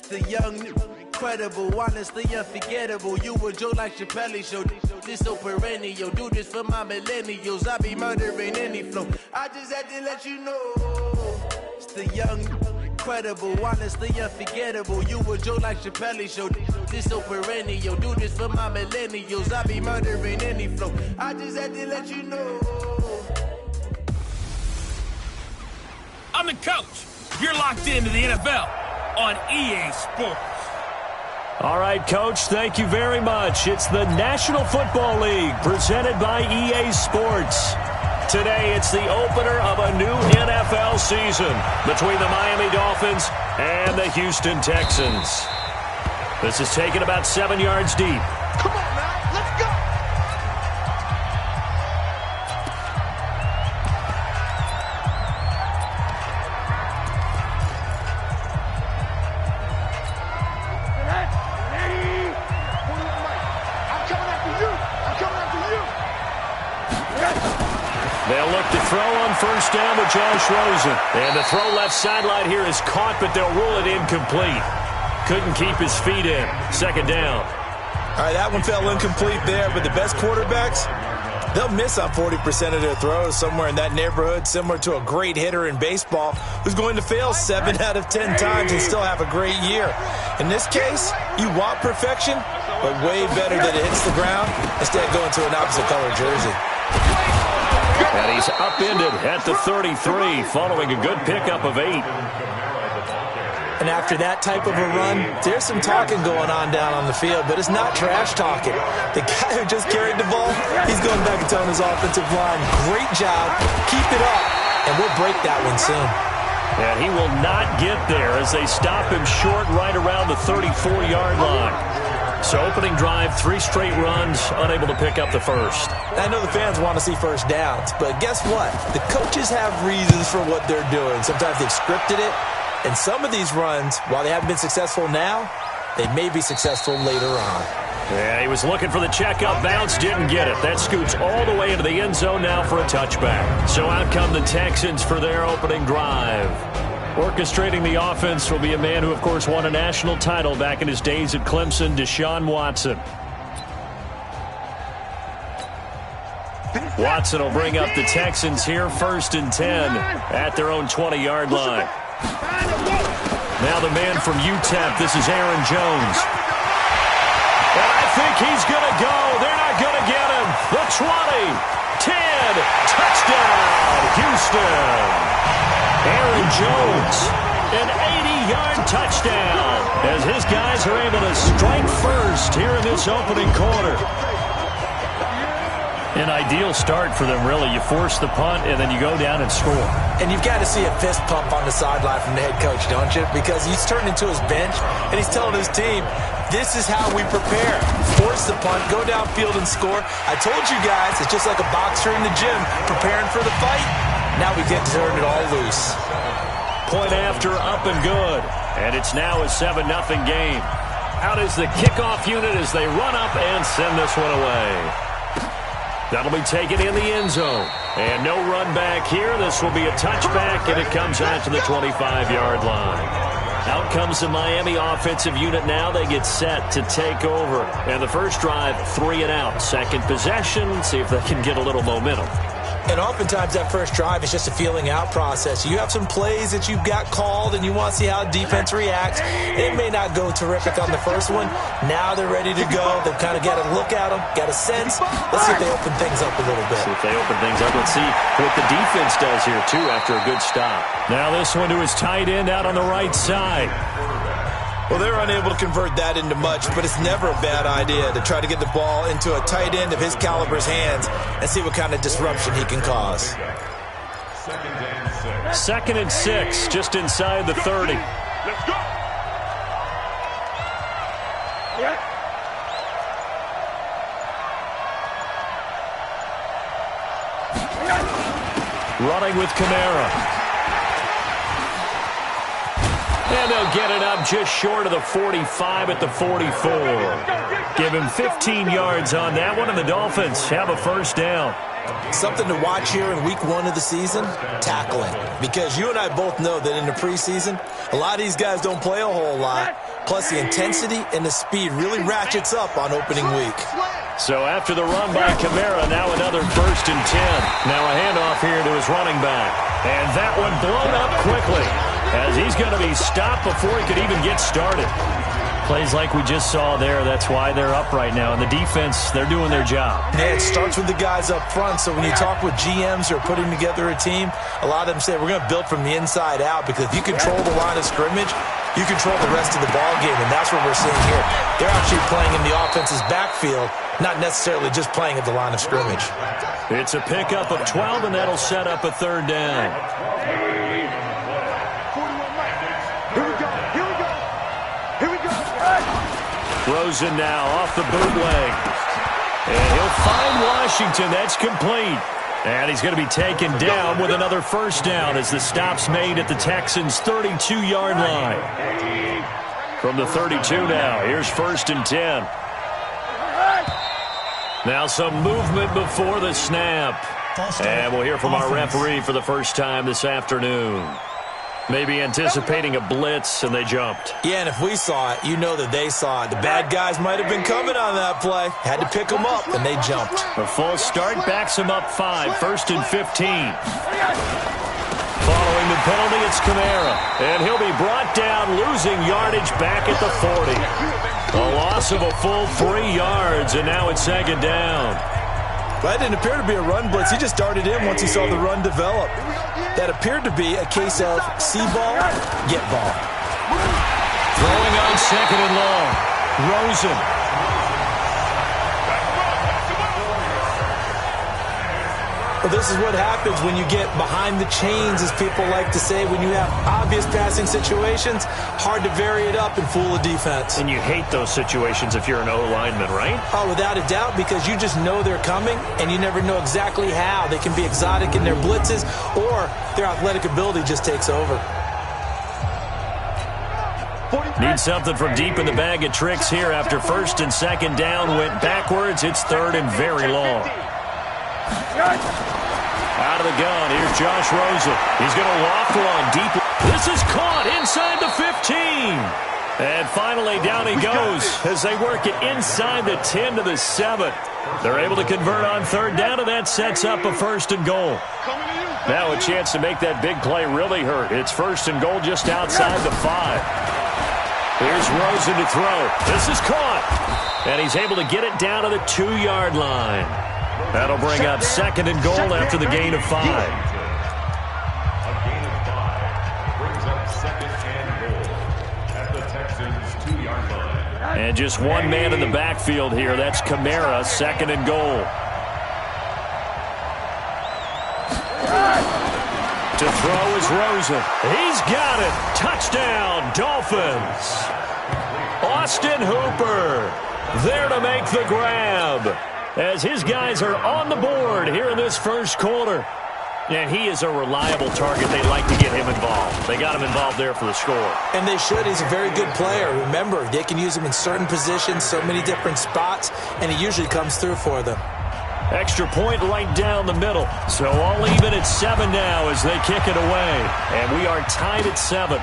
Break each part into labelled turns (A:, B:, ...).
A: The young, incredible, honestly unforgettable. You a Joe like Chappelle show. This so perennial. Do this for my millennials. I be murdering any flow. I just had to let you know. It's the young, incredible, honestly unforgettable. You a Joe like Chappelle show. This so perennial. Do this for my millennials. I be murdering any flow. I just had to let you know.
B: I'm the coach. You're locked into the NFL on EA Sports.
C: All right, Coach, thank you very much. It's the National Football League presented by EA Sports. Today, it's the opener of a new NFL season between the Miami Dolphins and the Houston Texans. This is taken about 7 yards deep.
D: Come on, now, let's go!
C: They'll look to throw on first down with Josh Rosen. And the throw left sideline here is caught, but they'll rule it incomplete. Couldn't keep his feet in. Second down.
E: All right, that one fell incomplete there, but the best quarterbacks, they'll miss on 40% of their throws, somewhere in that neighborhood, similar to a great hitter in baseball who's going to fail 7 out of 10 times and still have a great year. In this case, you want perfection, but way better that it hits the ground instead of going to an opposite color jersey.
C: And he's upended at the 33 following a good pickup of 8.
E: And after that type of a run, there's some talking going on down on the field, but it's not trash talking. The guy who just carried the ball, he's going back and telling his offensive line, great job, keep it up, and we'll break that one soon.
C: And he will not get there as they stop him short right around the 34-yard line. So opening drive, 3 straight runs, unable to pick up the first.
E: I know the fans want to see first downs, but guess what? The coaches have reasons for what they're doing. Sometimes they've scripted it, and some of these runs, while they haven't been successful now, they may be successful later on.
C: Yeah, he was looking for the checkup bounce, didn't get it. That scoots all the way into the end zone now for a touchback. So out come the Texans for their opening drive. Orchestrating the offense will be a man who, of course, won a national title back in his days at Clemson, Deshaun Watson. Watson will bring up the Texans here, 1st and 10 at their own 20-yard line. Now the man from UTEP, this is Aaron Jones. And I think he's going to go. They're not going to get him. The 20, 10, touchdown, Houston. Aaron Jones, an 80-yard touchdown as his guys are able to strike first here in this opening quarter. An ideal start for them, really. You force the punt, and then you go down and score.
E: And you've got to see a fist pump on the sideline from the head coach, don't you? Because he's turned into his bench, and he's telling his team, this is how we prepare. Force the punt, go downfield and score. I told you guys, it's just like a boxer in the gym preparing for the fight. Now we get to turn it all loose.
C: Point after, up and good. And it's now a 7-0 game. Out is the kickoff unit as they run up and send this one away. That'll be taken in the end zone. And no run back here. This will be a touchback, and it comes out to the 25-yard line. Out comes the Miami offensive unit now. They get set to take over. And the first drive, 3 and out. Second possession, see if they can get a little momentum.
E: And oftentimes that first drive is just a feeling out process. You have some plays that you've got called and you want to see how defense reacts. It may not go terrific on the first one. Now they're ready to go. They've kind of got a look at them, got a sense. Let's see if they open things up a little bit.
C: See if they open things up. Let's see what the defense does here, too, after a good stop. Now this one to his tight end out on the right side.
E: Well, they're unable to convert that into much, but it's never a bad idea to try to get the ball into a tight end of his caliber's hands and see what kind of disruption he can cause.
C: 2nd and 6, just inside the 30.
D: Let's go.
C: Running with Kamara. And they'll get it up just short of the 45 at the 44. Give him 15 yards on that one, and the Dolphins have a first down.
E: Something to watch here in week 1 of the season, tackling. Because you and I both know that in the preseason, a lot of these guys don't play a whole lot. Plus, the intensity and the speed really ratchets up on opening week.
C: So after the run by Kamara, now another 1st and 10. Now a handoff here to his running back. And that one blown up quickly, as he's going to be stopped before he could even get started. Plays like we just saw there. That's why they're up right now. And the defense, they're doing their job.
E: Yeah, it starts with the guys up front. So when you talk with GMs who are putting together a team, a lot of them say we're going to build from the inside out, because if you control the line of scrimmage, you control the rest of the ball game, and that's what we're seeing here. They're actually playing in the offense's backfield, not necessarily just playing at the line of scrimmage.
C: It's a pickup of 12, and that'll set up a 3rd down. Rosen now off the bootleg. And he'll find Washington. That's complete. And he's going to be taken down with another first down as the stop's made at the Texans' 32-yard line. From the 32 now, here's 1st and 10. Now some movement before the snap. And we'll hear from our referee for the first time this afternoon. Maybe anticipating a blitz, and they jumped.
E: Yeah, and if we saw it, you know that they saw it. The bad guys might have been coming on that play. Had to pick them up, and they jumped.
C: A false start backs him up 5, 1st and 15. Following the penalty, it's Kamara. And he'll be brought down, losing yardage back at the 40. A loss of a full 3 yards, and now it's 2nd down.
E: That didn't appear to be a run blitz. He just darted in once he saw the run develop. That appeared to be a case of see ball, get ball.
C: Throwing on 2nd and long. Rosen.
E: Well, this is what happens when you get behind the chains, as people like to say. When you have obvious passing situations, hard to vary it up and fool a defense.
C: And you hate those situations if you're an O-lineman, right?
E: Oh, without a doubt, because you just know they're coming, and you never know exactly how. They can be exotic in their blitzes, or their athletic ability just takes over.
C: Need something from deep in the bag of tricks here after 1st and 2nd down. Went backwards. It's 3rd and very long. Out of the gun, here's Josh Rosen. He's going to loft one deep. This is caught inside the 15. And finally, down he goes as they work it inside the 10 to the 7. They're able to convert on 3rd down, and that sets up a 1st and goal. Now a chance to make that big play really hurt. It's 1st and goal just outside the 5. Here's Rosen to throw. This is caught. And he's able to get it down to the 2-yard line. That'll bring up 2nd and goal after the gain of 5.
F: A gain of 5 brings up 2nd and goal at the Texans' 2-yard line.
C: And just one man in the backfield here. That's Kamara, 2nd and goal. To throw is Rosen. He's got it. Touchdown, Dolphins. Austin Hooper there to make the grab, as his guys are on the board here in this first quarter. And he is a reliable target. They like to get him involved. They got him involved there for the score.
E: And they should. He's a very good player. Remember, they can use him in certain positions, so many different spots, and he usually comes through for them.
C: Extra point right down the middle. So all even at 7 now as they kick it away. And we are tied at 7.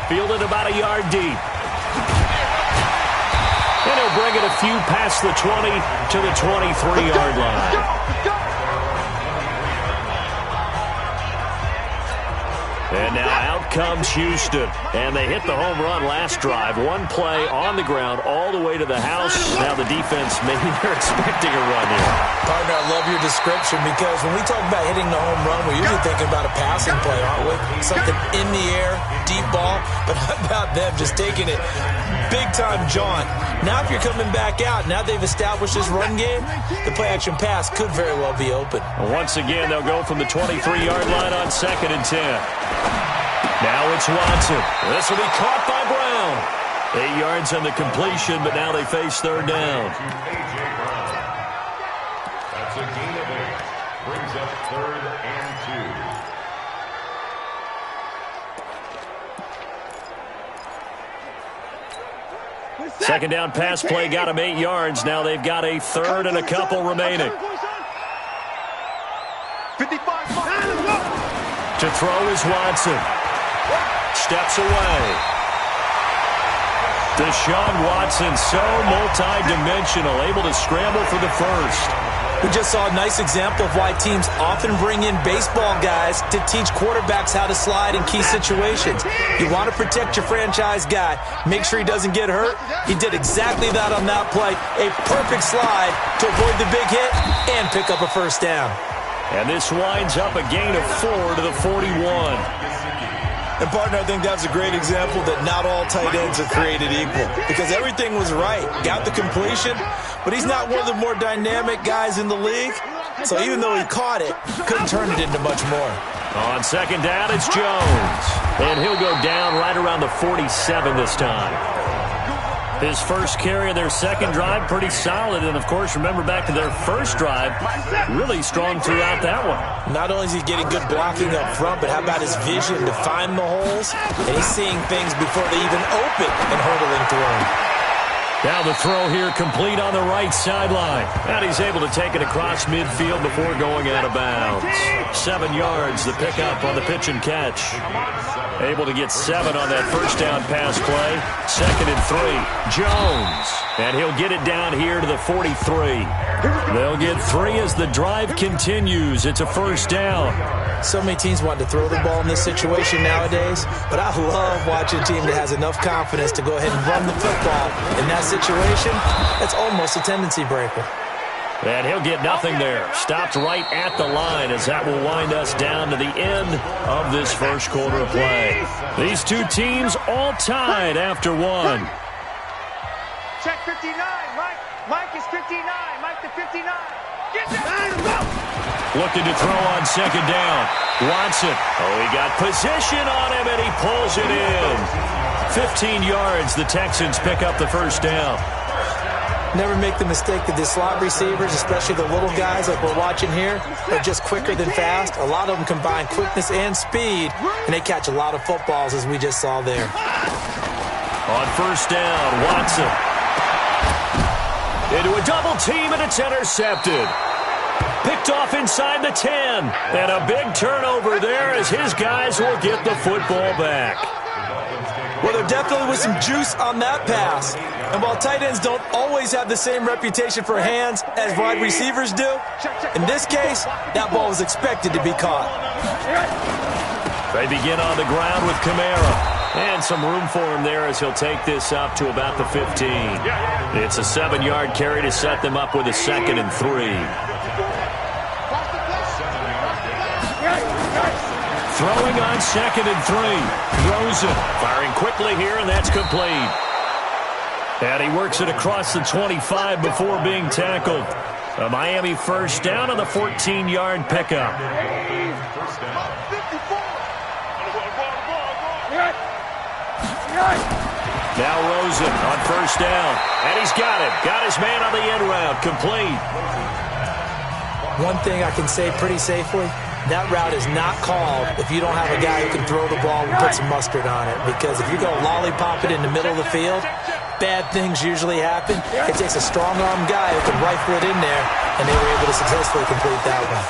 C: Fielded about a yard deep. And he'll bring it a few past the 20 to the 23-yard line. And now out comes Houston. And they hit the home run last drive. One play on the ground all the way to the house. Now the defense, maybe they're expecting a run here.
E: Partner, I love your description, because when we talk about hitting the home run, we're usually thinking about a passing play, aren't we? Something in the air, deep ball. But how about them just taking it big-time jaunt? Now if you're coming back out, now they've established this run game, the play-action pass could very well be open.
C: Once again, they'll go from the 23-yard line on 2nd and 10. Now it's Watson. This will be caught by Brown. 8 yards on the completion, but now they face 3rd down.
F: That's a gain of 8. Brings up 3rd and 2.
C: Second down pass play got him 8 yards. Now they've got a third and a couple remaining.
D: 55.
C: To throw is Watson. Steps away. Deshaun Watson, so multi-dimensional, able to scramble for the first.
E: We just saw a nice example of why teams often bring in baseball guys to teach quarterbacks how to slide in key situations. You want to protect your franchise guy. Make sure he doesn't get hurt. He did exactly that on that play. A perfect slide to avoid the big hit and pick up a first down.
C: And this winds up a gain of 4 to the 41.
E: And, partner, I think that's a great example that not all tight ends are created equal because everything was right. Got the completion, but he's not one of the more dynamic guys in the league. So even though he caught it, couldn't turn it into much more.
C: On second down, it's Jones. And he'll go down right around the 47 this time. His first carry of their second drive, pretty solid. And, of course, remember back to their first drive, really strong throughout that one.
E: Not only is he getting good blocking up front, but how about his vision to find the holes? And he's seeing things before they even open and hurdling through them.
C: Now the throw here complete on the right sideline. And he's able to take it across midfield before going out of bounds. 7 yards, the pickup on the pitch and catch. Able to get 7 on that first down pass play. 2nd and 3. Jones. And he'll get it down here to the 43. They'll get 3 as the drive continues. It's a first down.
E: So many teams want to throw the ball in this situation nowadays, but I love watching a team that has enough confidence to go ahead and run the football. In that situation, that's almost a tendency breaker.
C: And he'll get nothing there. Stopped right at the line as that will wind us down to the end of this first quarter of play. These two teams all tied after one.
D: Check 59. Mike is 59. Mike to 59. Get that.
C: Looking to throw on second down. Watson. Oh, he got position on him, and he pulls it in. 15 yards. The Texans pick up the first down.
E: Never make the mistake that the slot receivers, especially the little guys like we're watching here, are just quicker than fast. A lot of them combine quickness and speed, and they catch a lot of footballs, as we just saw there.
C: On first down, Watson. Into a double team, and it's intercepted. Picked off inside the 10. And a big turnover there as his guys will get the football back.
E: Well, there definitely was some juice on that pass. And while tight ends don't always have the same reputation for hands as wide receivers do, in this case, that ball was expected to be caught.
C: They begin on the ground with Kamara. And some room for him there as he'll take this up to about the 15. It's a 7-yard carry to set them up with a 2nd and 3. Throwing on 2nd and 3. Rosen firing quickly here, and that's complete. And he works it across the 25 before being tackled. A Miami first down on the 14-yard pickup. Now Rosen on first down. And he's got it. Got his man on the end route. Complete.
E: One thing I can say pretty safely, that route is not called if you don't have a guy who can throw the ball and put some mustard on it. Because if you're going to lollipop it in the middle of the field, bad things usually happen. It takes a strong-arm guy who can rifle it in there, and they were able to successfully complete that one.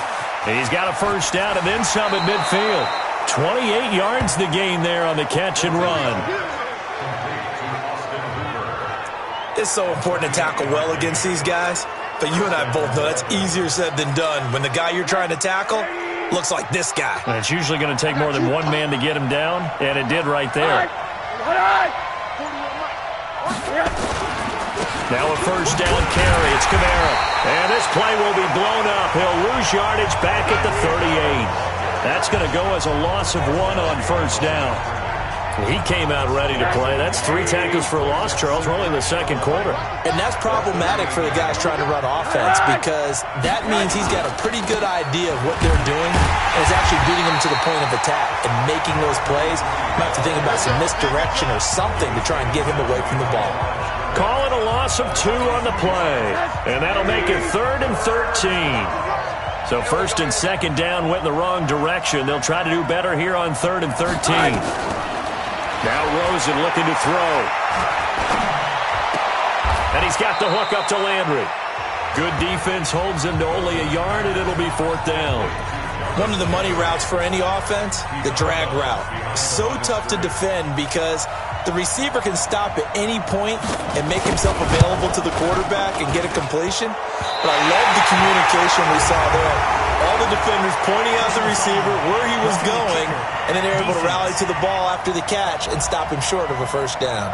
C: He's got a first down and then some at midfield. 28 yards the gain there on the catch and run.
E: It's so important to tackle well against these guys, but you and I both know that's easier said than done when the guy you're trying to tackle looks like this guy.
C: And it's usually going to take more than one man to get him down, and it did right there. Now a first down carry. It's Kamara. And this play will be blown up. He'll lose yardage back at the 38. That's going to go as a loss of 1 on first down. He came out ready to play. That's 3 tackles for a loss, Charles. We're only in the second quarter.
E: And that's problematic for the guys trying to run offense because that means he's got a pretty good idea of what they're doing and is actually beating them to the point of attack and making those plays. You might have to think about some misdirection or something to try and get him away from the ball.
C: Call it a loss of 2 on the play. And that'll make it 3rd and 13. So first and second down went in the wrong direction. They'll try to do better here on 3rd and 13. Now Rosen looking to throw. And he's got the hook up to Landry. Good defense holds him to only a yard, and it'll be 4th down.
E: One of the money routes for any offense, the drag route. So tough to defend because the receiver can stop at any point and make himself available to the quarterback and get a completion. But I love the communication we saw there. All the defenders pointing out the receiver, where he was going, and then they're able to rally to the ball after the catch and stop him short of a 1st down.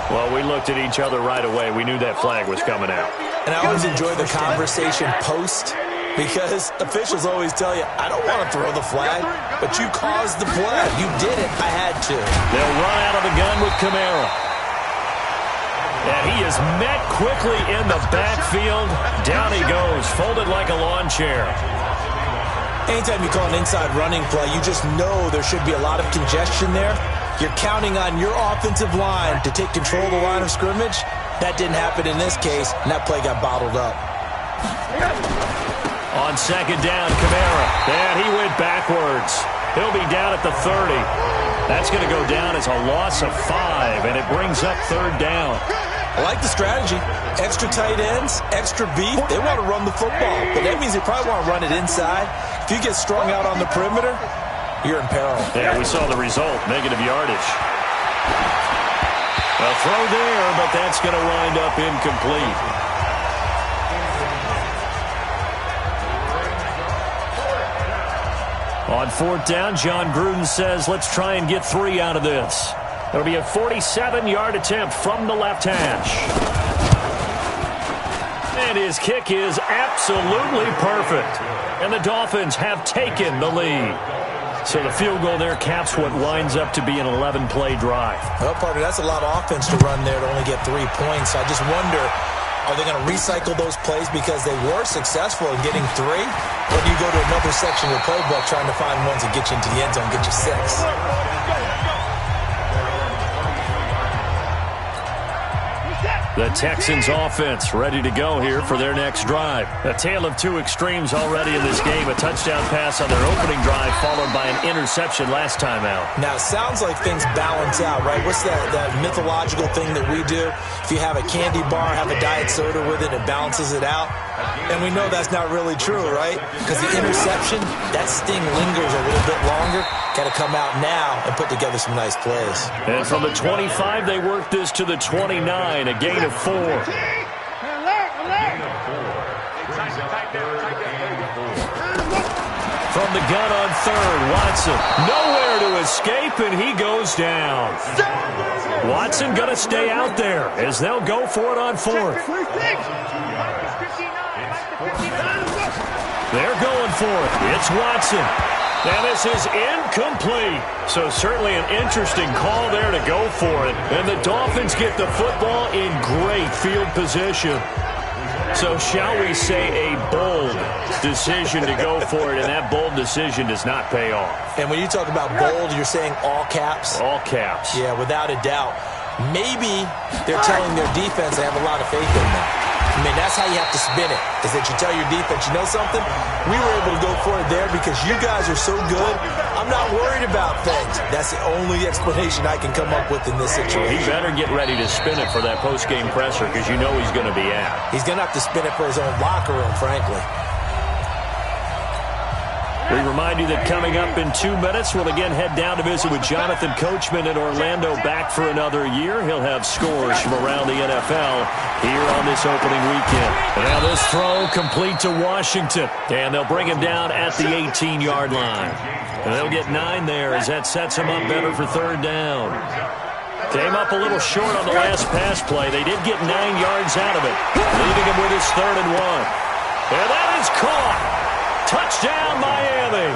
C: Well, we looked at each other right away. We knew that flag was coming out.
E: And I always enjoy the conversation post because officials always tell you, I don't want to throw the flag, but you caused the play. You did it. I had to.
C: They'll run out of the gun with Kamara. And he is met quickly in the backfield. Down he goes, folded like a lawn chair.
E: Anytime you call an inside running play, you just know there should be a lot of congestion there. You're counting on your offensive line to take control of the line of scrimmage. That didn't happen in this case, and that play got bottled up.
C: On 2nd down, Kamara. And he went backwards. He'll be down at the 30. That's going to go down as a loss of 5, and it brings up 3rd down.
E: I like the strategy. Extra tight ends, extra beef. They want to run the football, but that means they probably want to run it inside. If you get strung out on the perimeter, you're in peril.
C: Yeah, we saw the result, negative yardage. A throw there, but that's going to wind up incomplete. On 4th down, John Gruden says, let's try and get 3 out of this. It'll be a 47-yard attempt from the left hash. And his kick is absolutely perfect. And the Dolphins have taken the lead. So the field goal there caps what winds up to be an 11-play drive.
E: Well, partner, that's a lot of offense to run there to only get 3 points. I just wonder, are they going to recycle those plays because they were successful in getting 3? Or do you go to another section of the playbook trying to find ones that get you into the end zone, get you 6?
C: The Texans offense ready to go here for their next drive. A tale of 2 extremes already in this game. A touchdown pass on their opening drive followed by an interception last time out.
E: Now, it sounds like things balance out, right? What's that mythological thing that we do? If you have a candy bar, have a diet soda with it, it balances it out. And we know that's not really true, right? Because the interception, that sting lingers a little bit longer. Got to come out now and put together some nice plays.
C: And from the 25, they work this to the 29, a gain of 4. From the gun on 3rd, Watson. Nowhere to escape, and he goes down. Watson going to stay out there as they'll go for it on 4th. They're going for it. It's Watson. And this is incomplete. So certainly an interesting call there to go for it. And the Dolphins get the football in great field position. So shall we say a bold decision to go for it, and that bold decision does not pay off.
E: And when you talk about bold, you're saying all caps?
C: All caps.
E: Yeah, without a doubt. Maybe they're telling their defense they have a lot of faith in them. I mean, that's how you have to spin it, is that you tell your defense, you know something? We were able to go for it there because you guys are so good. I'm not worried about things. That's the only explanation I can come up with in this situation.
C: He better get ready to spin it for that post-game presser because you know he's going to be at.
E: He's going to have to spin it for his own locker room, frankly.
C: We remind you that coming up in 2 minutes, we'll again head down to visit with Jonathan Coachman in Orlando, back for another year. He'll have scores from around the NFL here on this opening weekend. Now this throw complete to Washington, and they'll bring him down at the 18-yard line. And they'll get 9 there as that sets him up better for 3rd down. Came up a little short on the last pass play. They did get 9 yards out of it, leaving him with his 3rd and 1. And that is caught. Touchdown, Miami.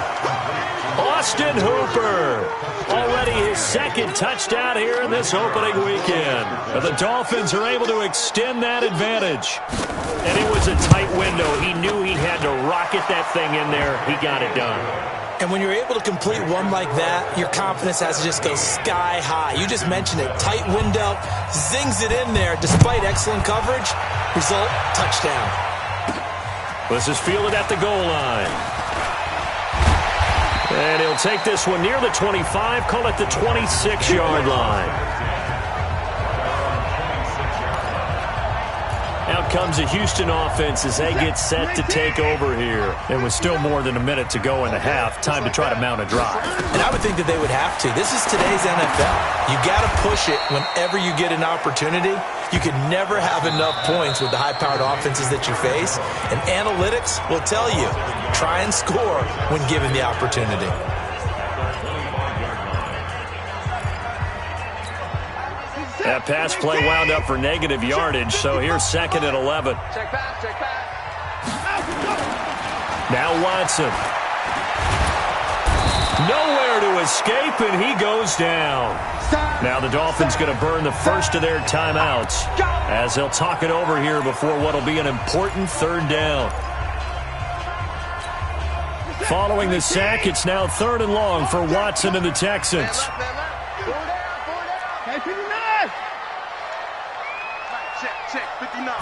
C: Austin Hooper. Already his 2nd touchdown here in this opening weekend. But the Dolphins are able to extend that advantage. And it was a tight window. He knew he had to rocket that thing in there. He got it done.
E: And when you're able to complete one like that, your confidence has to just go sky high. You just mentioned it. Tight window, zings it in there despite excellent coverage. Result, touchdown.
C: This is fielded at the goal line. And he'll take this one near the 25, call it the 26-yard line. comes the Houston offense as they get set to take over here. It was still more than a minute to go in the half. Time to try to mount a drive.
E: And I would think that they would have to. This is today's NFL. You got to push it whenever you get an opportunity. You can never have enough points with the high-powered offenses that you face. And analytics will tell you, try and score when given the opportunity.
C: That pass play wound up for negative yardage, so here's 2nd and 11.
D: Check back, check back.
C: Now Watson. Nowhere to escape, and he goes down. Now the Dolphins going to burn the first of their timeouts as they'll talk it over here before what will be an important 3rd down. Following the sack, it's now 3rd and long for Watson and the Texans.
D: Check, 59.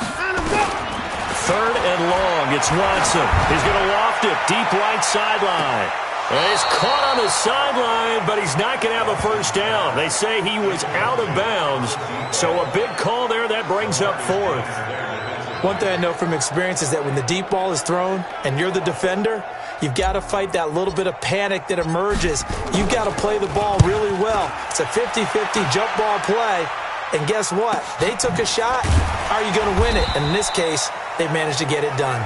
C: 3rd and long. It's Watson. He's going to loft it deep right sideline. And he's caught on the sideline, but he's not going to have a first down. They say he was out of bounds. So a big call there that brings up 4th.
E: One thing I know from experience is that when the deep ball is thrown and you're the defender, you've got to fight that little bit of panic that emerges. You've got to play the ball really well. It's a 50-50 jump ball play. And guess what? They took a shot. How are you going to win it? And in this case, they managed to get it done.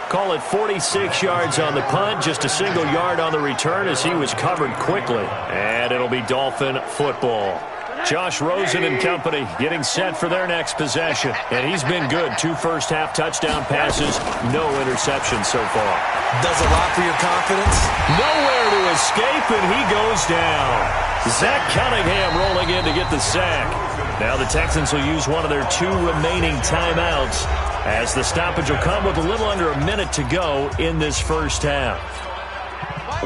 C: Call it 46 yards on the punt, just a single yard on the return as he was covered quickly. And it'll be Dolphin football. Josh Rosen and company getting set for their next possession. And he's been good. 2 first-half touchdown passes, no interceptions so far.
E: Does a lot for your confidence.
C: Nowhere to escape, and he goes down. Zach Cunningham rolling in to get the sack. Now the Texans will use one of their 2 remaining timeouts as the stoppage will come with a little under a minute to go in this first half.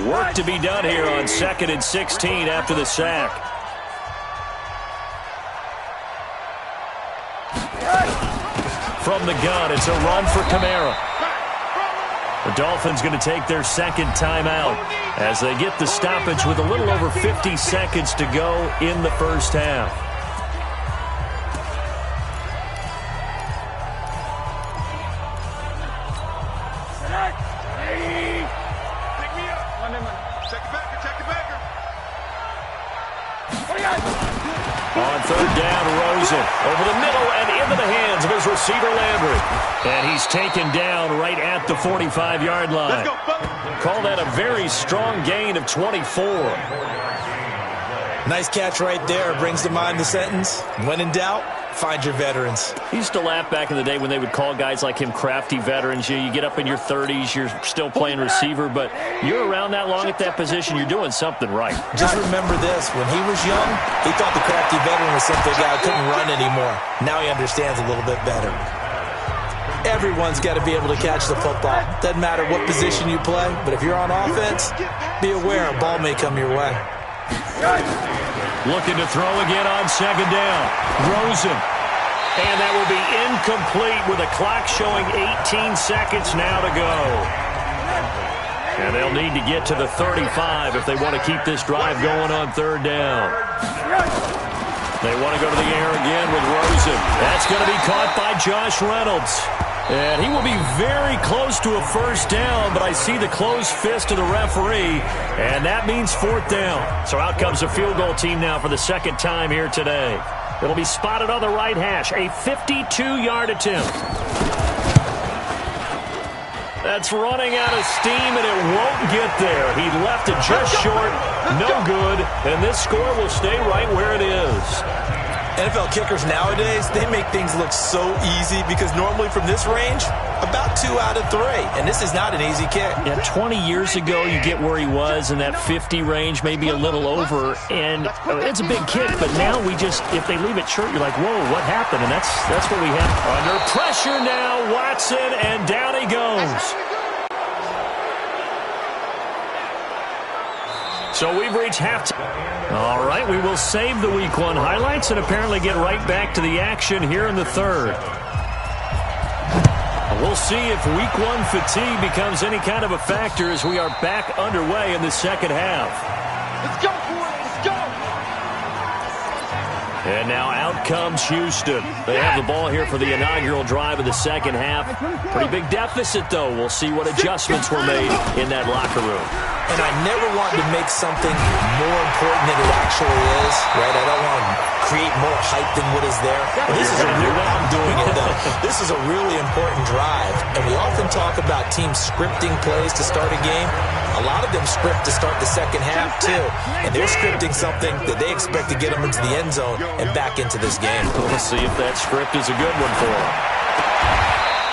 C: Work to be done here on 2nd and 16 after the sack. From the gun, it's a run for Kamara. The Dolphins going to take their 2nd timeout as they get the stoppage with a little over 50 seconds to go in the first half. On 3rd down, Rosen over the middle and into the hands of his receiver Landry. And he's taken down right at the 45-yard line. Call that a very strong gain of 24.
E: Nice catch right there. Brings to mind the sentence, when in doubt, find your veterans.
C: He used to laugh back in the day when they would call guys like him crafty veterans. You get up in your 30s, you're still playing receiver, but you're around that long at that position, you're doing something right.
E: Just remember this. When he was young, he thought the crafty veteran was simply a guy who couldn't run anymore. Now he understands a little bit better. Everyone's got to be able to catch the football. Doesn't matter what position you play, but if you're on offense, be aware a ball may come your way.
C: Looking to throw again on 2nd down. Rosen. And that will be incomplete with a clock showing 18 seconds now to go. And they'll need to get to the 35 if they want to keep this drive going on 3rd down. They want to go to the air again with Rosen. That's going to be caught by Josh Reynolds. And he will be very close to a first down, but I see the closed fist of the referee, and that means 4th down. So out comes the field goal team now for the 2nd time here today. It'll be spotted on the right hash, a 52-yard attempt. That's running out of steam, and it won't get there. He left it just short, no good, and this score will stay right where it is.
E: NFL kickers nowadays, they make things look so easy because normally from this range, about 2 out of 3. And this is not an easy kick.
C: Yeah, 20 years ago, you get where he was in that 50 range, maybe a little over. And it's a big kick, but now we just, if they leave it short, you're like, whoa, what happened? And that's what we have. Under pressure now, Watson, and down he goes. So we've reached halftime. All right, we will save the Week 1 highlights and apparently get right back to the action here in the 3rd. We'll see if Week 1 fatigue becomes any kind of a factor as we are back underway in the 2nd half.
D: Let's go, boys. Let's go.
C: And now out comes Houston. They have the ball here for the inaugural drive of the second half. Pretty big deficit, though. We'll see what adjustments were made in that locker room.
E: And I never want to make something more important than it actually is, right? I don't want to create more hype than what is there. But this is a real, I'm doing it, though. This is a really important drive. And we often talk about teams scripting plays to start a game. A lot of them script to start the second half, too. And they're scripting something that they expect to get them into the end zone and back into this game.
C: We'll see if that script is a good one for him.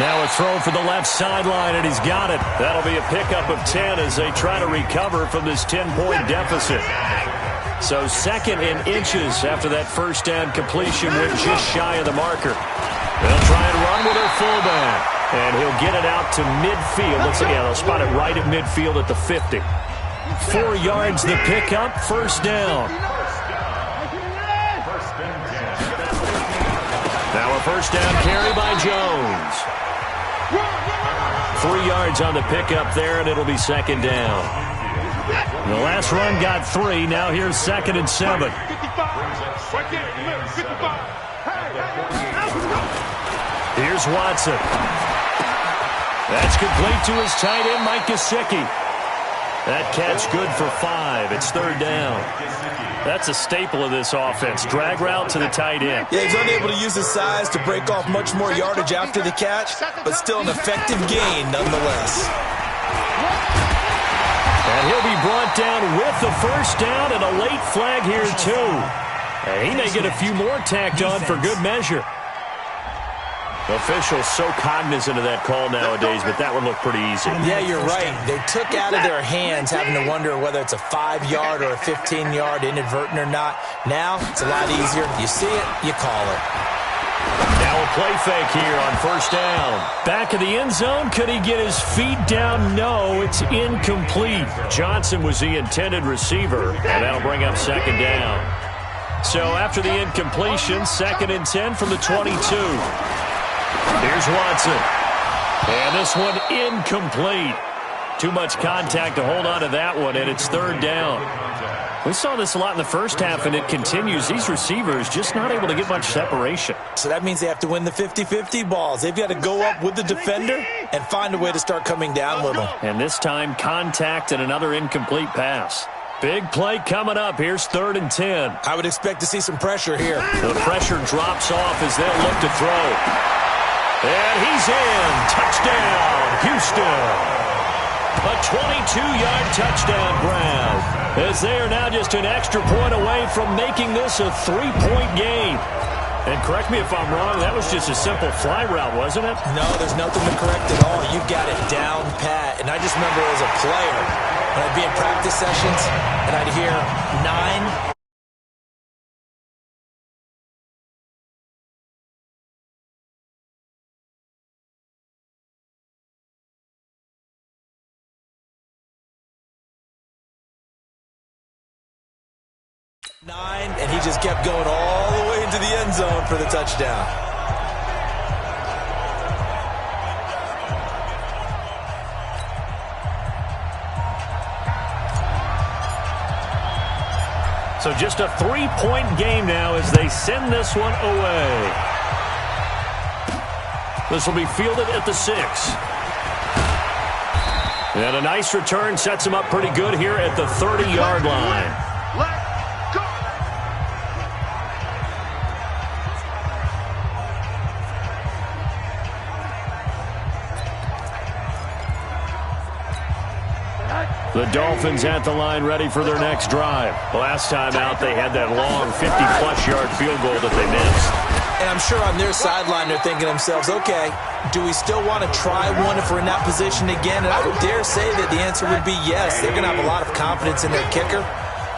C: Now a throw for the left sideline, and he's got it. That'll be a pickup of 10 as they try to recover from this 10-point deficit. So second in inches after that first down completion went just shy of the marker. They'll try and run with their fullback, and he'll get it out to midfield. Looks like, yeah, they'll spot it right at midfield at the 50. 4 yards the pickup, first down. Now a first down carry by Jones. 3 yards on the pickup there, and it'll be second down. The last run got 3. Now here's second and 7. Here's Watson. That's complete to his tight end, Mike Gesicki. That catch good for 5. It's third down. That's a staple of this offense. Drag route to the tight end.
E: Yeah, he's unable to use his size to break off much more yardage after the catch, but still an effective gain nonetheless.
C: And he'll be brought down with the first down and a late flag here, too. And he may get a few more tacked on for good measure. Officials so cognizant of that call nowadays, but that one looked pretty easy.
E: Yeah, you're right. They took out of their hands having to wonder whether it's a 5-yard or a 15-yard inadvertent or not. Now, it's a lot easier. You see it, you call it.
C: Now a play fake here on first down. Back of the end zone. Could he get his feet down? No, it's incomplete. Johnson was the intended receiver, and that'll bring up second down. So after the incompletion, second and 10 from the 22. Here's Watson. And this one incomplete. Too much contact to hold on to that one, and it's third down. We saw this a lot in the first half, and it continues. These receivers just not able to get much separation.
E: So that means they have to win the 50-50 balls. They've got to go up with the defender and find a way to start coming down with them.
C: And this time, contact and another incomplete pass. Big play coming up. Here's third and 10.
E: I would expect to see some pressure here.
C: The pressure drops off as they'll look to throw. And he's in. Touchdown, Houston. A 22-yard touchdown grab, as they are now just an extra point away from making this a 3-point game. And correct me if I'm wrong, that was just a simple fly route, wasn't it?
E: No, there's nothing to correct at all. You've got it down pat. And I just remember as a player, when I'd be in practice sessions, and I'd hear 9... and he just kept going all the way into the end zone for the touchdown.
C: So just a 3-point game now as they send this one away. This will be fielded at the 6. And a nice return sets him up pretty good here at the 30-yard line. The Dolphins at the line ready for their next drive. Last time out, they had that long 50-plus yard field goal that they missed.
E: And I'm sure on their sideline they're thinking to themselves, okay, do we still want to try one if we're in that position again? And I would dare say that the answer would be yes. They're going to have a lot of confidence in their kicker.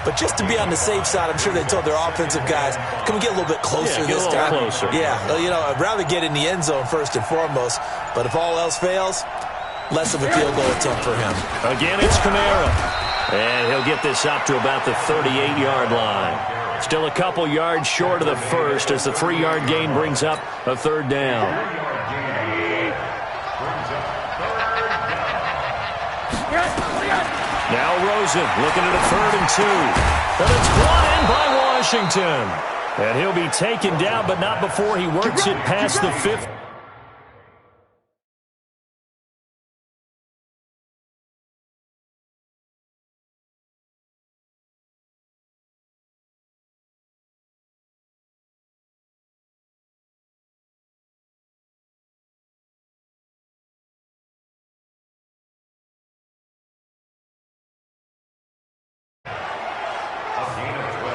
E: But just to be on the safe side, I'm sure they told their offensive guys, can we get a little bit closer this time?
C: Closer.
E: Yeah, you know, I'd rather get in the end zone first and foremost. But if all else fails, less of a field goal attempt for him.
C: Again, it's Kamara. And he'll get this up to about the 38-yard line. Still a couple yards short of the first as the 3-yard gain brings up a third down. Now Rosen looking at a 3rd and 2. But it's brought in by Washington. And he'll be taken down, but not before he works it past the 50.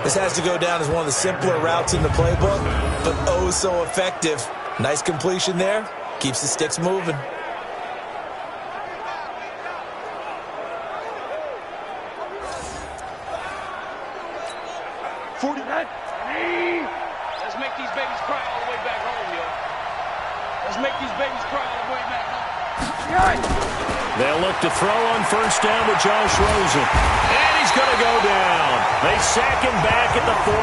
E: This has to go down as one of the simpler routes in the playbook, but oh so effective. Nice completion there. Keeps the sticks moving.
D: Let's make these babies cry all the way back home, yo. Let's make these babies cry all the way back home.
C: They'll look to throw on first down with Josh Rosen. And he's going to go down. They sack him back at the 42.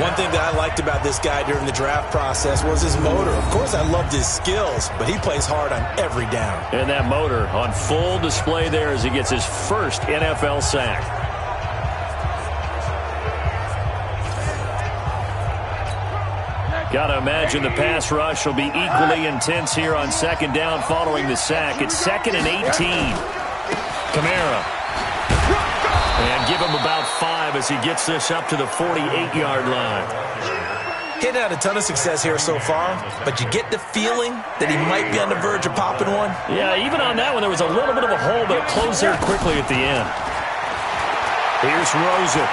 E: One thing that I liked about this guy during the draft process was his motor. Of course, I loved his skills, but he plays hard on every down.
C: And that motor on full display there as he gets his first NFL sack. Got to imagine the pass rush will be equally intense here on second down following the sack. It's 2nd and 18. Kamara. And give him about 5 as he gets this up to the 48-yard line.
E: He's had a ton of success here so far, but you get the feeling that he might be on the verge of popping one.
C: Yeah, even on that one, there was a little bit of a hole, but it closed there quickly at the end. Here's Rosen.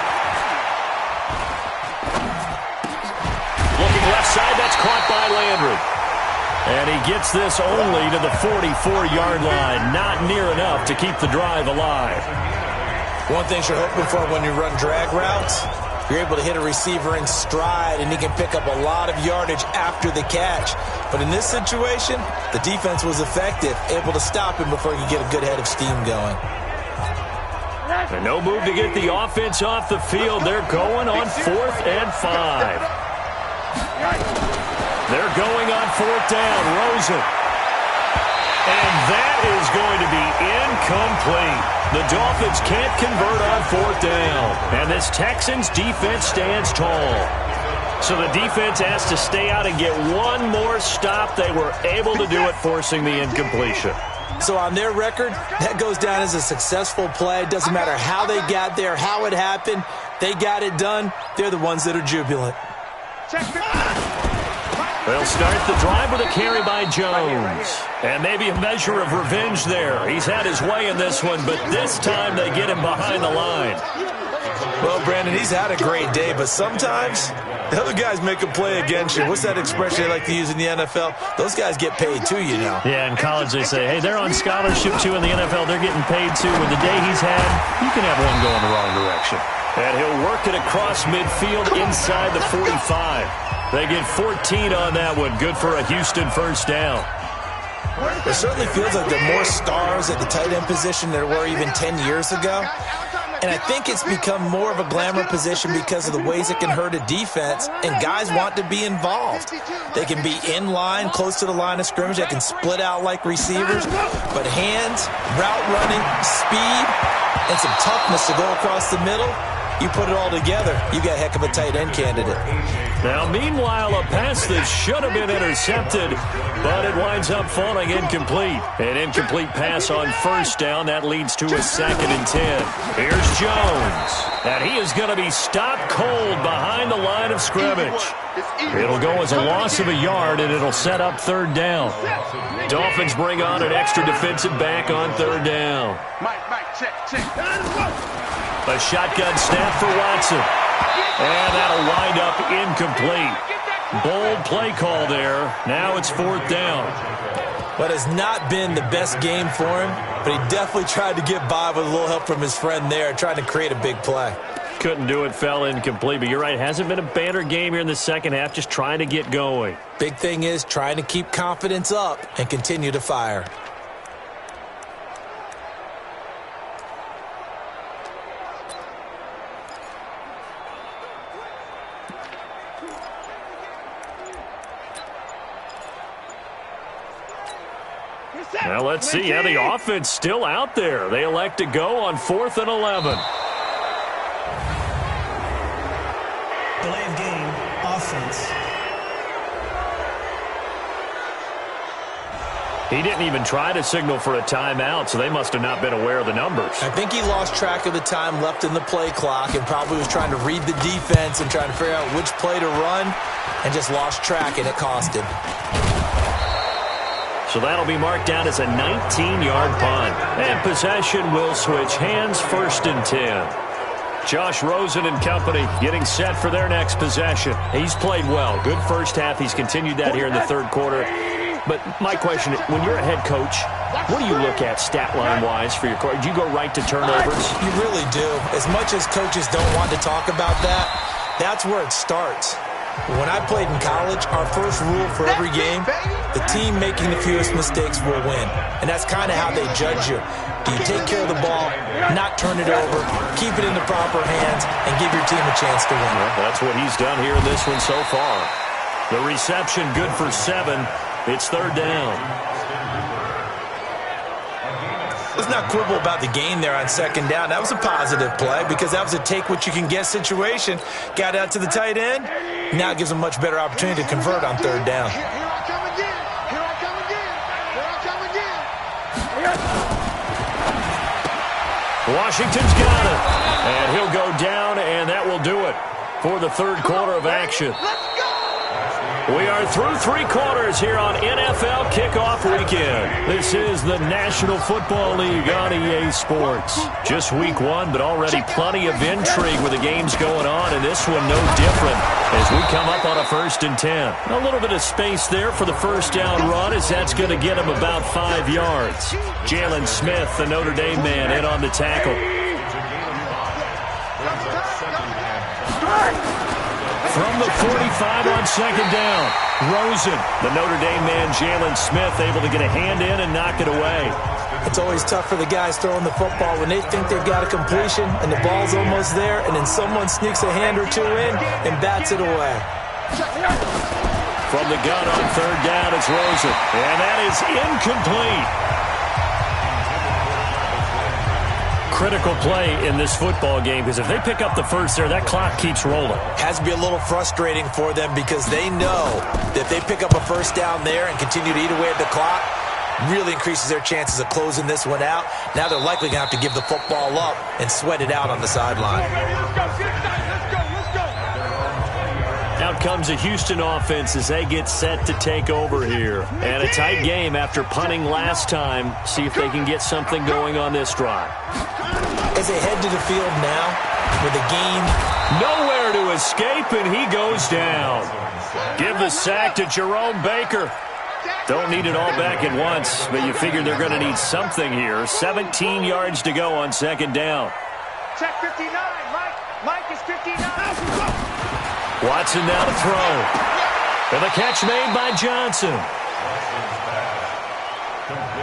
C: Looking left side, that's caught by Landry. And he gets this only to the 44-yard line. Not near enough to keep the drive alive.
E: One thing you're hoping for when you run drag routes, you're able to hit a receiver in stride, and he can pick up a lot of yardage after the catch. But in this situation, the defense was effective, able to stop him before he could get a good head of steam going.
C: And no move to get the offense off the field. They're going on 4th and 5. They're going on 4th down. Rosen. And that is going to be incomplete. The Dolphins can't convert on 4th down. And this Texans defense stands tall. So the defense has to stay out and get one more stop. They were able to do it, forcing the incompletion.
E: So on their record, that goes down as a successful play. Doesn't matter how they got there, how it happened. They got it done. They're the ones that are jubilant.
C: They'll start the drive with a carry by Jones. And maybe a measure of revenge there. He's had his way in this one, but this time they get him behind the line.
E: Well, Brandon, he's had a great day, but sometimes the other guys make a play against you. What's that expression they like to use in the NFL? Those guys get paid too, you know.
C: Yeah, in college they say, hey, they're on scholarship too. In the NFL, they're getting paid too. With the day he's had, you can have one going the wrong direction. And he'll work it across midfield inside the 45. They get 14 on that one. Good for a Houston first down.
E: It certainly feels like there are more stars at the tight end position than there were even 10 years ago. And I think it's become more of a glamour position because of the ways it can hurt a defense, and guys want to be involved. They can be in line, close to the line of scrimmage. They can split out like receivers. But hands, route running, speed, and some toughness to go across the middle, you put it all together, you got a heck of a tight end candidate.
C: Now, meanwhile, a pass that should have been intercepted, but it winds up falling incomplete. An incomplete pass on first down. That leads to a 2nd and 10. Here's Jones. And he is going to be stopped cold behind the line of scrimmage. It'll go as a loss of a yard, and it'll set up 3rd down. Dolphins bring on an extra defensive back on 3rd down.
D: Mike, check.
C: A shotgun snap for Watson. And that'll wind up incomplete. Bold play call there. Now it's 4th down.
E: But has not been the best game for him, but he definitely tried to get by with a little help from his friend there, trying to create a big play.
C: Couldn't do it, fell incomplete. But you're right, hasn't been a banner game here in the second half, just trying to get going.
E: Big thing is trying to keep confidence up and continue to fire.
C: Now let's see how the offense still out there. They elect to go on 4th and 11.
G: Delay of game, offense.
C: He didn't even try to signal for a timeout, so they must have not been aware of the numbers.
E: I think he lost track of the time left in the play clock and probably was trying to read the defense and trying to figure out which play to run and just lost track, and it cost him.
C: So that'll be marked down as a 19-yard punt. And possession will switch hands, 1st and 10. Josh Rosen and company getting set for their next possession. He's played well. Good first half. He's continued that here in the third quarter. But my question, when you're a head coach, what do you look at stat line-wise for your coach? Do you go right to turnovers?
E: You really do. As much as coaches don't want to talk about that, that's where it starts. When I played in college, our first rule for every game, the team making the fewest mistakes will win. And that's kind of how they judge you. Do you take care of the ball, not turn it over, keep it in the proper hands, and give your team a chance to win?
C: Well, that's what he's done here in this one so far. The reception good for 7. It's 3rd down.
E: Let's not quibble about the gain there on 2nd down. That was a positive play because that was a take-what-you-can-get situation. Got out to the tight end. Now it gives them a much better opportunity to convert on 3rd down.
D: Here I come again. Here I come again. Here I come again.
C: Washington's got it. And he'll go down, and that will do it for the third quarter of action.
D: Let's go.
C: We are through 3 quarters here on NFL Kickoff Weekend. This is the National Football League on EA Sports. Just week 1, but already plenty of intrigue with the games going on, and this one no different as we come up on a 1st and 10. A little bit of space there for the first down run, as that's going to get him about 5 yards. Jalen Smith, the Notre Dame man, in on the tackle. From the 45 on 2nd down, Rosen, the Notre Dame man, Jalen Smith, able to get a hand in and knock it away.
E: It's always tough for the guys throwing the football when they think they've got a completion and the ball's almost there, and then someone sneaks a hand or two in and bats it away.
C: From the gun on 3rd down, it's Rosen, and that is incomplete. Critical play in this football game, because if they pick up the first there, that clock keeps rolling.
E: Has to be a little frustrating for them because they know that if they pick up a first down there and continue to eat away at the clock, really increases their chances of closing this one out. Now they're likely going to have to give the football up and sweat it out on the sideline.
C: Out comes a Houston offense as they get set to take over here. And a tight game after punting last time. See if they can get something going on this drive.
E: As they head to the field now with a gain.
C: Nowhere to escape, and he goes down. Give the sack to Jerome Baker. Don't need it all back at once, but you figure they're going to need something here. 17 yards to go on 2nd down.
D: Check 59. Mike is 59.
C: Watson now to throw. And the catch made by Johnson.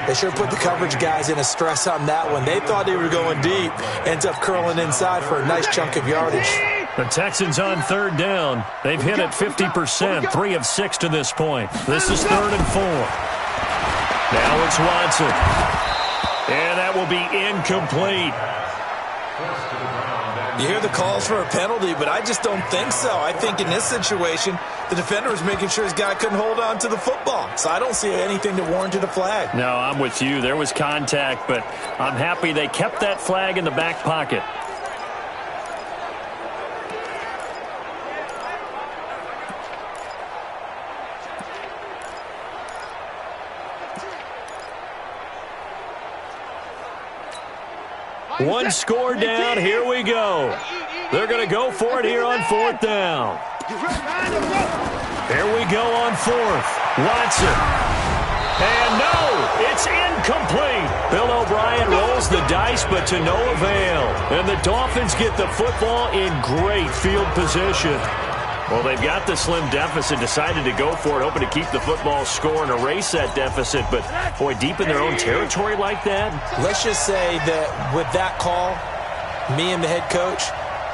E: They sure put the coverage guys in a stress on that one. They thought they were going deep. Ends up curling inside for a nice chunk of yardage.
C: The Texans on 3rd down. They've hit it 50%, 3 of 6 to this point. This is 3rd and 4. Now it's Watson. And that will be incomplete.
E: You hear the calls for a penalty, but I just don't think so. I think in this situation, the defender was making sure his guy couldn't hold on to the football. So I don't see anything that warranted a flag.
C: No, I'm with you. There was contact, but I'm happy they kept that flag in the back pocket. One score down. Here we go. They're going to go for it here on 4th down. Here we go on 4th. Watson. And no, it's incomplete. Bill O'Brien rolls the dice, but to no avail. And the Dolphins get the football in great field position. Well, they've got the slim deficit, decided to go for it, hoping to keep the football score and erase that deficit. But, boy, deep in their own territory like that?
E: Let's just say that with that call, me and the head coach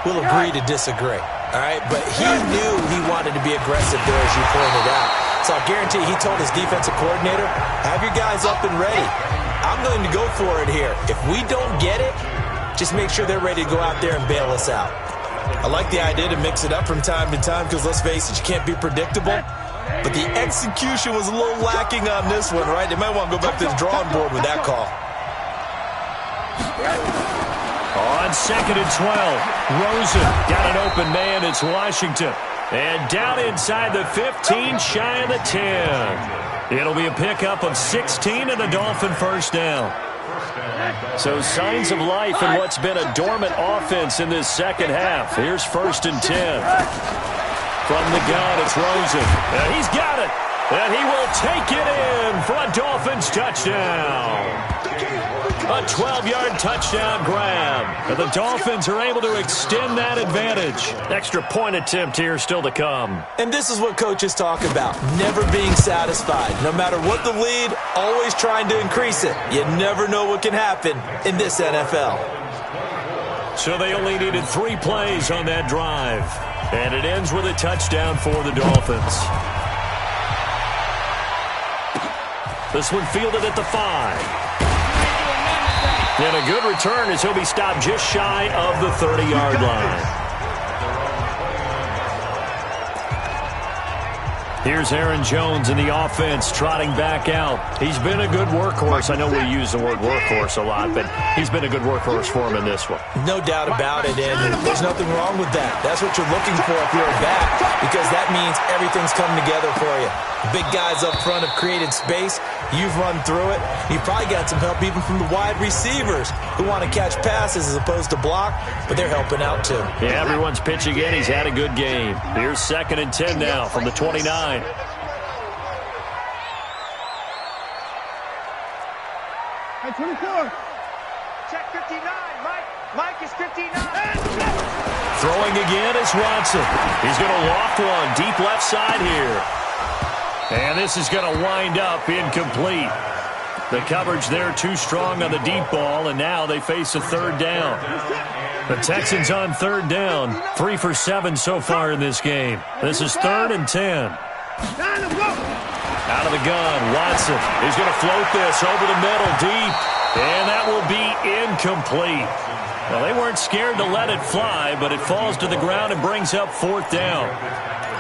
E: will agree to disagree. All right? But he knew he wanted to be aggressive there, as you pointed out. So I guarantee he told his defensive coordinator, have your guys up and ready. I'm going to go for it here. If we don't get it, just make sure they're ready to go out there and bail us out. I like the idea to mix it up from time to time because, let's face it, you can't be predictable. But the execution was a little lacking on this one, right? They might want to go back to the drawing board with that call.
C: On 2nd and 12, Rosen got an open man. It's Washington. And down inside the 15, shy of the 10. It'll be a pickup of 16 and a Dolphin first down. So signs of life in what's been a dormant offense in this second half. Here's 1st and 10. From the gun, it's Rosen. And he's got it. And he will take it in for a Dolphins touchdown. A 12-yard touchdown grab. And the Dolphins are able to extend that advantage. Extra point attempt here still to come.
E: And this is what coaches talk about, never being satisfied. No matter what the lead, always trying to increase it. You never know what can happen in this NFL.
C: So they only needed 3 plays on that drive. And it ends with a touchdown for the Dolphins. This one fielded at the 5. And a good return as he'll be stopped just shy of the 30-yard line. Here's Aaron Jones in the offense trotting back out. He's been a good workhorse. I know we use the word workhorse a lot, but he's been a good workhorse for him in this one.
E: No doubt about it, and there's nothing wrong with that. That's what you're looking for if you're a back, because that means everything's coming together for you. The big guys up front have created space. You've run through it. You've probably got some help even from the wide receivers who want to catch passes as opposed to block, but they're helping out too.
C: Yeah, everyone's pitching in. He's had a good game. Here's 2nd and 10 now from the 29.
D: Hey, 24. Check 59. Mike is 59.
C: Throwing again is Watson. He's going to loft one deep left side here. And this is going to wind up incomplete. The coverage there too strong on the deep ball, and now they face a 3rd down. The Texans on 3rd down, 3 for 7 so far in this game. This is 3rd and 10. Out of the gun, Watson. He's going to float this over the middle deep, and that will be incomplete. Well, they weren't scared to let it fly, but it falls to the ground and brings up 4th down.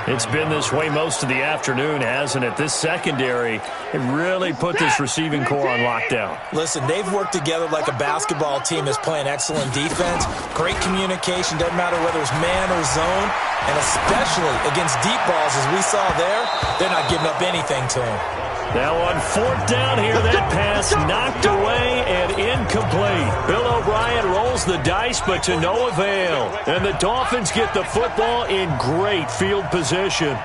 C: It's been this way most of the afternoon, hasn't it? This secondary, it really put this receiving core on lockdown.
E: Listen, they've worked together like a basketball team that's playing excellent defense. Great communication, doesn't matter whether it's man or zone. And especially against deep balls, as we saw there, they're not giving up anything to him.
C: Now on 4th down here, that pass knocked away and incomplete. Bill O'Brien rolls the dice, but to no avail. And the Dolphins get the football in great field position.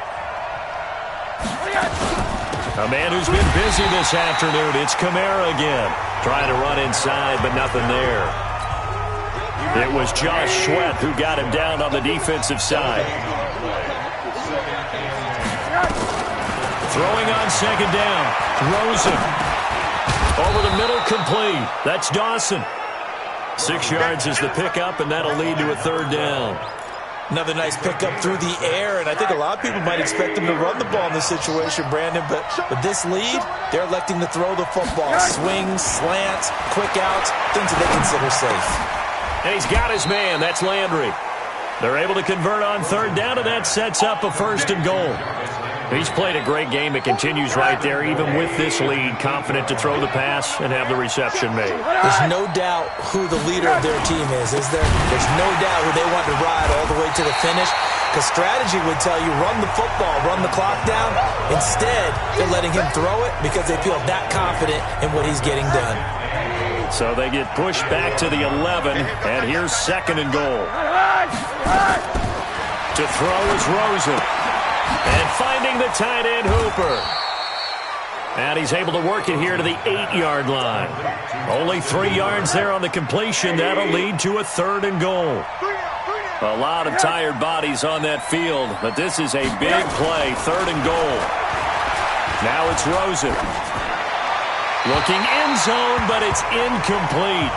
C: A man who's been busy this afternoon, it's Kamara again. Trying to run inside, but nothing there. It was Josh Sweat who got him down on the defensive side. Throwing on 2nd down. Rosen. Over the middle, complete. That's Dawson. 6 yards is the pickup, and that'll lead to a 3rd down.
E: Another nice pickup through the air, and I think a lot of people might expect him to run the ball in this situation, Brandon, but with this lead, they're electing to throw the football. Swings, slants, quick outs, things that they consider safe.
C: And he's got his man. That's Landry. They're able to convert on 3rd down, and that sets up a 1st and goal. He's played a great game. It continues right there, even with this lead, confident to throw the pass and have the reception made.
E: There's no doubt who the leader of their team is there? There's no doubt who they want to ride all the way to the finish, because strategy would tell you run the football, run the clock down. Instead, they're letting him throw it because they feel that confident in what he's getting done.
C: So they get pushed back to the 11, and here's 2nd and goal. To throw is Rosen. And finding the tight end, Hooper. And he's able to work it here to the 8-yard line. Only 3 yards there on the completion. That'll lead to a 3rd and goal. A lot of tired bodies on that field, but this is a big play, 3rd and goal. Now it's Rosen. Looking end zone, but it's incomplete.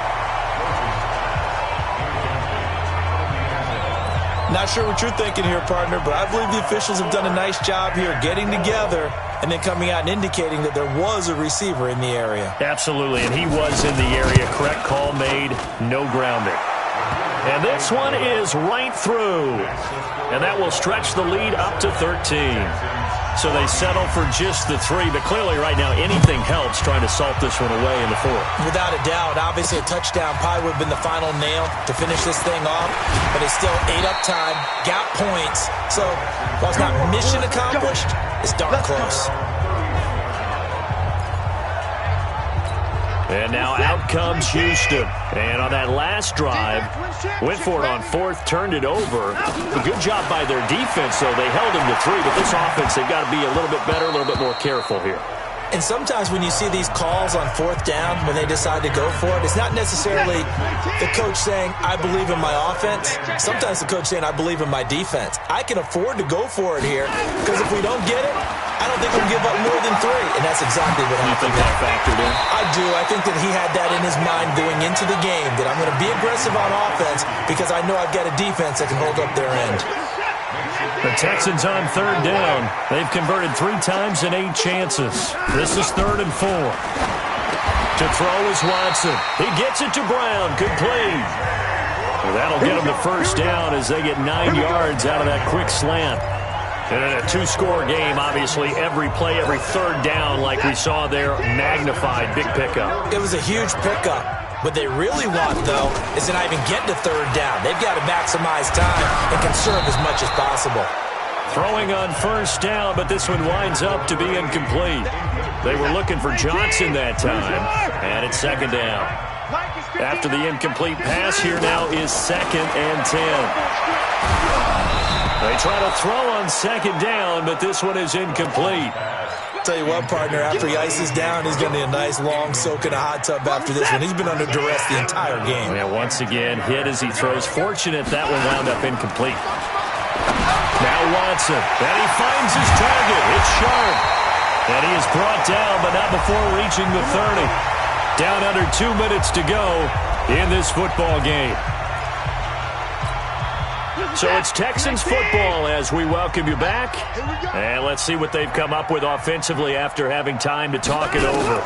E: Not sure what you're thinking here, partner, but I believe the officials have done a nice job here getting together and then coming out and indicating that there was a receiver in the area.
C: Absolutely, and he was in the area. Correct call made, no grounding. And this one is right through. And that will stretch the lead up to 13. So they settle for just the 3, but clearly right now anything helps trying to salt this one away in the 4th.
E: Without a doubt, obviously a touchdown probably would have been the final nail to finish this thing off, but it's still ate up time, got points, so while it's not mission accomplished, it's darn close.
C: And now out comes Houston. And on that last drive, went for it on 4th, turned it over. A good job by their defense, though. They held him to 3, but this offense, they've got to be a little bit better, a little bit more careful here.
E: And sometimes when you see these calls on 4th down, when they decide to go for it, it's not necessarily the coach saying, I believe in my offense. Sometimes the coach saying, I believe in my defense. I can afford to go for it here, because if we don't get it, I don't think we'll give up more than 3. And that's exactly what happened.
C: You think that factored in?
E: I do. I think that he had that in his mind going into the game, that I'm going to be aggressive on offense because I know I've got a defense that can hold up their end.
C: The Texans on 3rd down. They've converted 3 times in 8 chances. This is 3rd and 4. To throw is Watson. He gets it to Brown. Complete. Well, that'll get them the 1st down as they get 9 yards out of that quick slant. And in a 2-score game, obviously, every play, every 3rd down, like we saw there, magnified, big pickup.
E: It was a huge pickup. What they really want, though, is to not even get to 3rd down. They've got to maximize time and conserve as much as possible.
C: Throwing on 1st down, but this one winds up to be incomplete. They were looking for Johnson that time, and it's 2nd down. After the incomplete pass, here now is 2nd and 10. They try to throw on 2nd down, but this one is incomplete.
E: Tell you what, partner, after he ices down, he's going to need a nice long soak in a hot tub after this one. He's been under duress the entire game.
C: Yeah, once again, hit as he throws. Fortunate that one wound up incomplete. Now Watson, and he finds his target. It's sharp. And he is brought down, but not before reaching the 30. Down under 2 minutes to go in this football game. So it's Texans football as we welcome you back. And let's see what they've come up with offensively after having time to talk it over.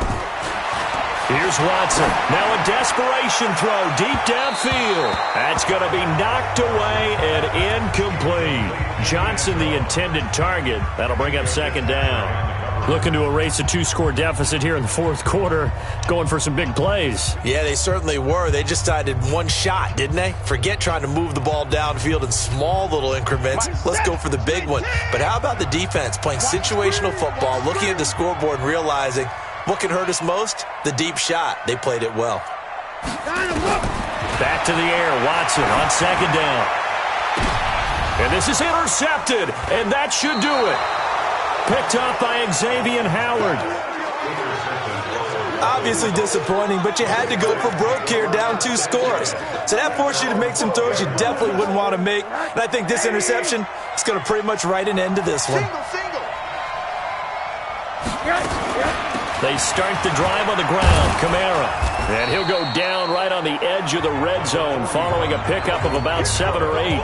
C: Here's Watson. Now a desperation throw deep downfield. That's going to be knocked away and incomplete. Johnson, the intended target. That'll bring up 2nd down. Looking to erase a 2-score deficit here in the 4th quarter. Going for some big plays.
E: Yeah, they certainly were. They just decided one shot, didn't they? Forget trying to move the ball downfield in small little increments. Let's go for the big one. But how about the defense playing situational football, looking at the scoreboard and realizing what can hurt us most? The deep shot. They played it well.
C: Back to the air. Watson on 2nd down. And this is intercepted. And that should do it. Picked up by Xavier Howard.
E: Obviously disappointing, but you had to go for broke here, down 2 scores. So that forced you to make some throws you definitely wouldn't want to make. And I think this interception is going to pretty much write an end to this one.
C: They start the drive on the ground. Kamara. And he'll go down right on the edge of the red zone following a pickup of about 7 or 8.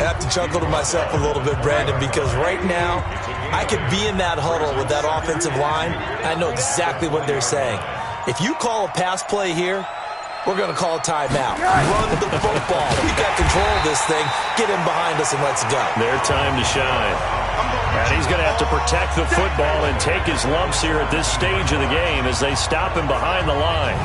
E: I have to chuckle to myself a little bit, Brandon, because right now I could be in that huddle with that offensive line. I know exactly what they're saying. If you call a pass play here, we're going to call a timeout. Run the football. We got control of this thing. Get him behind us and let's go.
C: Their time to shine. And he's going to have to protect the football and take his lumps here at this stage of the game as they stop him behind the line.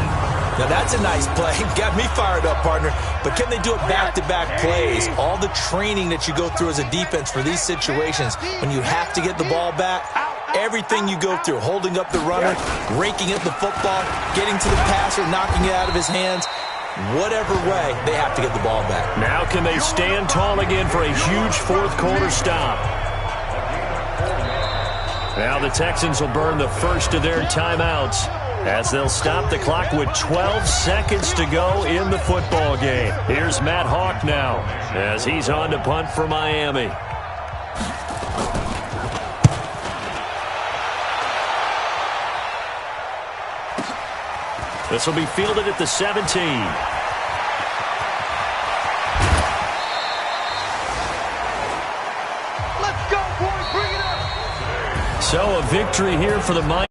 E: Now, that's a nice play. Got me fired up, partner. But can they do it back-to-back plays? All the training that you go through as a defense for these situations, when you have to get the ball back, everything you go through, holding up the runner, raking at the football, getting to the passer, knocking it out of his hands, whatever way, they have to get the ball back.
C: Now can they stand tall again for a huge 4th quarter stop? Now the Texans will burn the first of their timeouts as they'll stop the clock with 12 seconds to go in the football game. Here's Matt Hawk now as he's on to punt for Miami. This will be fielded at the 17.
D: Let's go, boys. Bring it up.
C: So a victory here for the Miami.